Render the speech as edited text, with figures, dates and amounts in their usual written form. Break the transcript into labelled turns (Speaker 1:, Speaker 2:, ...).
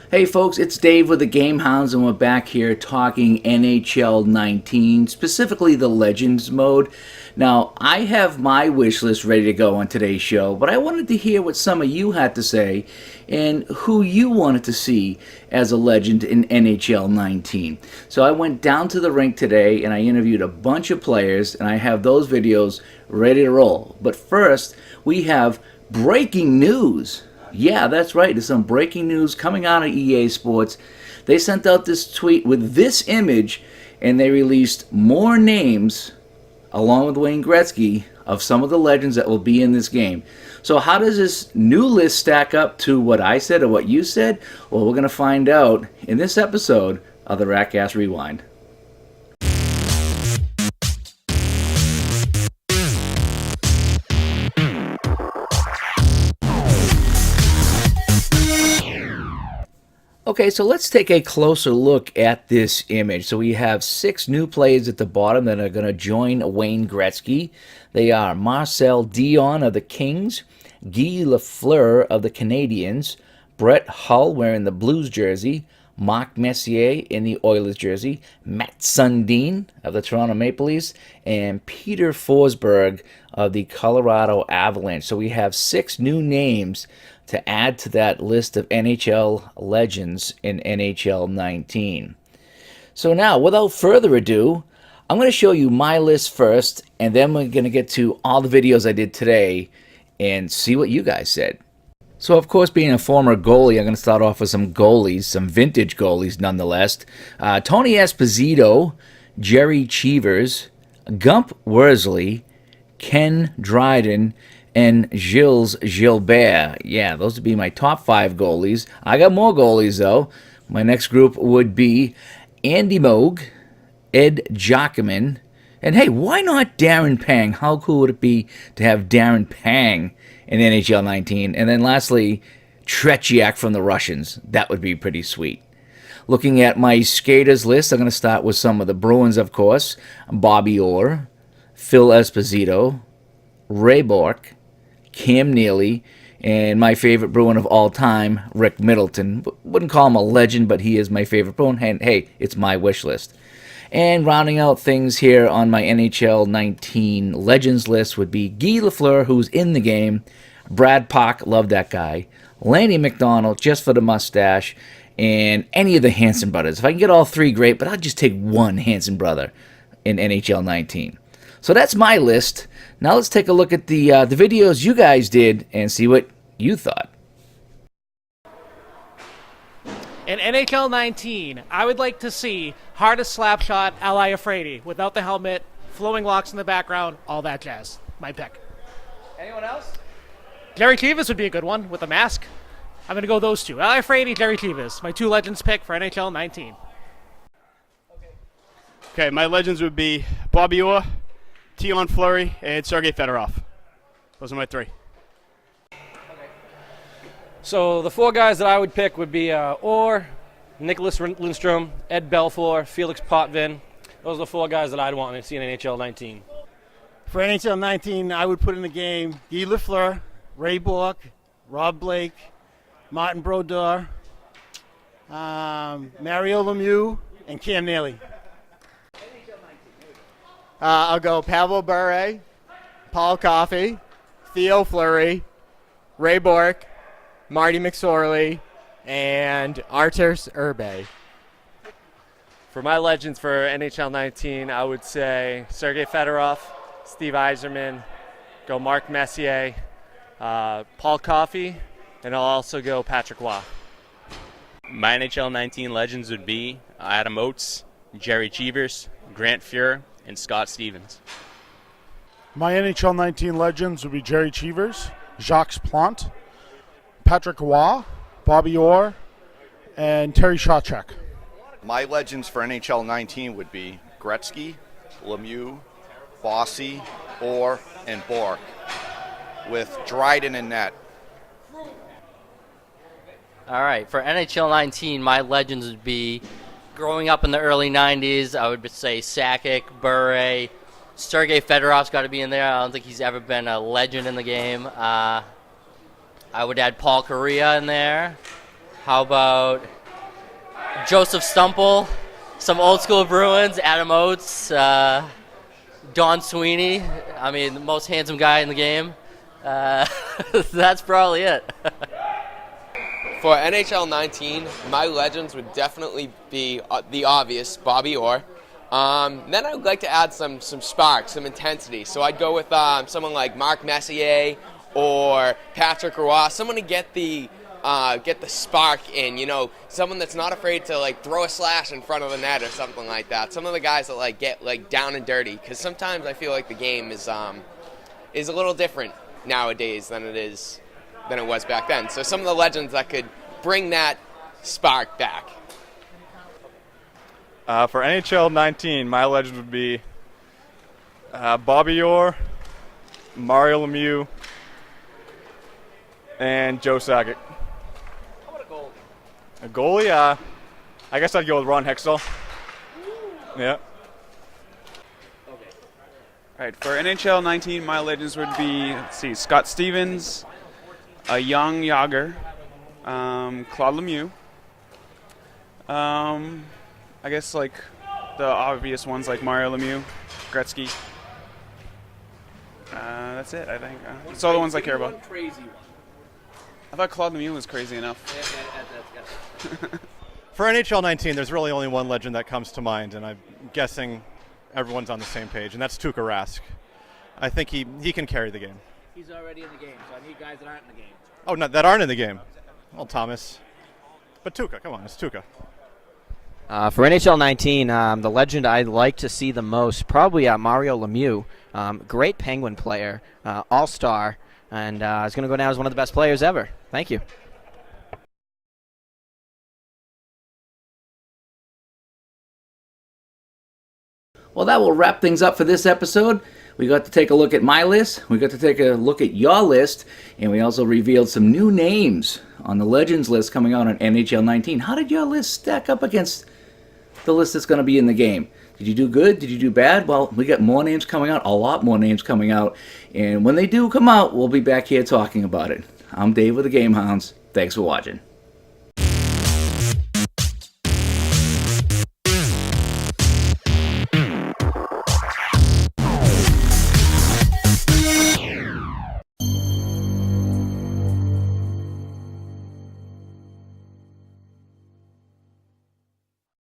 Speaker 1: Hey folks, it's Dave with the Gamehounds, and we're back here talking NHL 19, specifically the Legends mode. Now, I have my wish list ready to go on today's show, but I wanted to hear what some of you had to say and who you wanted to see as a legend in NHL 19. So I went down to the rink today and I interviewed a bunch of players, and I have those videos ready to roll. But first, we have breaking news. Yeah, that's right. There's some breaking news coming out of EA Sports. They sent out this tweet with this image, and they released more names, along with Wayne Gretzky, of some of the legends that will be in this game. So how does this new list stack up to what I said or what you said? Well, we're going to find out in this episode of the Ratcast Rewind. Okay, so let's take a closer look at this image. So we have 6 new players at the bottom that are going to join Wayne Gretzky. They are Marcel Dion of the Kings, Guy Lafleur of the Canadiens, Brett Hull wearing the Blues jersey, Mark Messier in the Oilers jersey, Matt Sundin of the Toronto Maple Leafs, and Peter Forsberg of the Colorado Avalanche. So we have 6 new names to add to that list of NHL legends in NHL 19. So now, without further ado, I'm going to show you my list first, and then we're going to get to all the videos I did today and see what you guys said. So, of course, being a former goalie, I'm going to start off with some goalies, some vintage goalies nonetheless. Tony Esposito, Jerry Cheevers, Gump Worsley, Ken Dryden, and Gilles Gilbert. Yeah, those would be my top 5 goalies. I got more goalies, though. My next group would be Andy Moog, Ed Jockerman, and hey, why not Darren Pang? How cool would it be to have Darren Pang in NHL 19? And then lastly, Tretiak from the Russians. That would be pretty sweet. Looking at my skaters list, I'm going to start with some of the Bruins, of course. Bobby Orr, Phil Esposito, Ray Bourque, Cam Neely, and my favorite Bruin of all time, Rick Middleton. Wouldn't call him a legend, but he is my favorite Bruin. And hey, it's my wish list. And rounding out things here on my NHL 19 Legends list would be Guy Lafleur, who's in the game, Brad Park, love that guy, Lanny McDonald, just for the mustache, and any of the Hanson brothers. If I can get all 3, great, but I'll just take one Hanson brother in NHL 19. So that's my list. Now let's take a look at the videos you guys did and see what you thought.
Speaker 2: In NHL 19, I would like to see hardest slap shot Ally Afraidy without the helmet, flowing locks in the background, all that jazz. My pick.
Speaker 1: Anyone else?
Speaker 2: Jerry Chivas would be a good one with a mask. I'm going to go those 2. Ally Afraidy, Jerry Chivas. My 2 legends pick for NHL 19.
Speaker 3: Okay, my legends would be Bobby Orr, Tion Fleury, and Sergei Fedorov. Those are my 3.
Speaker 4: So the 4 guys that I would pick would be Orr, Nicholas Lindstrom, Ed Belfour, Felix Potvin. Those are the 4 guys that I'd want to see in NHL 19.
Speaker 5: For NHL 19, I would put in the game Guy Lafleur, Ray Bourque, Rob Blake, Martin Brodeur, Mario Lemieux, and Cam Neely.
Speaker 6: I'll go Pavel Bure, Paul Coffey, Theo Fleury, Ray Bourque, Marty McSorley, and Arturs Urbe.
Speaker 7: For my legends for NHL 19, I would say Sergei Fedorov, Steve Yzerman, go Mark Messier, Paul Coffey, and I'll also go Patrick Waugh.
Speaker 8: My NHL 19 legends would be Adam Oates, Jerry Cheevers, Grant Fuhr, and Scott Stevens.
Speaker 9: My NHL 19 legends would be Jerry Cheevers, Jacques Plante, Patrick Waugh, Bobby Orr, and Terry Shawchuk.
Speaker 10: My legends for NHL 19 would be Gretzky, Lemieux, Bossy, Orr, and Bourque, with Dryden in net.
Speaker 11: All right, for NHL 19, my legends would be, growing up in the early 90s, I would say Sakic, Bure, Sergei Fedorov's got to be in there. I don't think he's ever been a legend in the game. I would add Paul Kariya in there. How about Joseph Stumple, some old school Bruins, Adam Oates, Don Sweeney. I mean, the most handsome guy in the game. That's probably it.
Speaker 12: For NHL 19, my legends would definitely be the obvious Bobby Orr. Then I would like to add some spark, some intensity. So I'd go with someone like Mark Messier or Patrick Roy, someone to get the spark in. You know, someone that's not afraid to like throw a slash in front of the net or something like that. Some of the guys that like get like down and dirty, because sometimes I feel like the game is a little different nowadays than it was back then. So some of the legends that could bring that spark back.
Speaker 13: For NHL 19, my legend would be Bobby Orr, Mario Lemieux, and Joe Sakic.
Speaker 4: How about a goalie?
Speaker 13: A goalie? I guess I'd go with Ron Hextall. Yeah.
Speaker 4: Okay.
Speaker 14: All right, for NHL 19, my legends would be, let's see, Scott Stevens, a young Yager, Claude Lemieux. I guess like the obvious ones like Mario Lemieux, Gretzky. That's it, I think. That's all the ones I care about.
Speaker 4: One crazy one.
Speaker 14: I thought Claude Lemieux was crazy enough.
Speaker 4: Yeah.
Speaker 15: For NHL 19, there's really only one legend that comes to mind, and I'm guessing everyone's on the same page, and that's Tuukka Rask. I think he can carry the game.
Speaker 2: He's already in the game, so I need guys that aren't in the game.
Speaker 15: Oh, no, that aren't in the game. Well, Thomas. But Tuukka, come on, it's Tuukka.
Speaker 16: For NHL 19, the legend I'd like to see the most, probably Mario Lemieux. Great Penguin player, all-star, and is going to go down as one of the best players ever. Thank you.
Speaker 1: Well, that will wrap things up for this episode. We got to take a look at my list, we got to take a look at your list, and we also revealed some new names on the Legends list coming out on NHL 19. How did your list stack up against the list that's going to be in the game? Did you do good? Did you do bad? Well, we got more names coming out, a lot more names coming out, and when they do come out, we'll be back here talking about it. I'm Dave with the Gamehounds. Thanks for watching.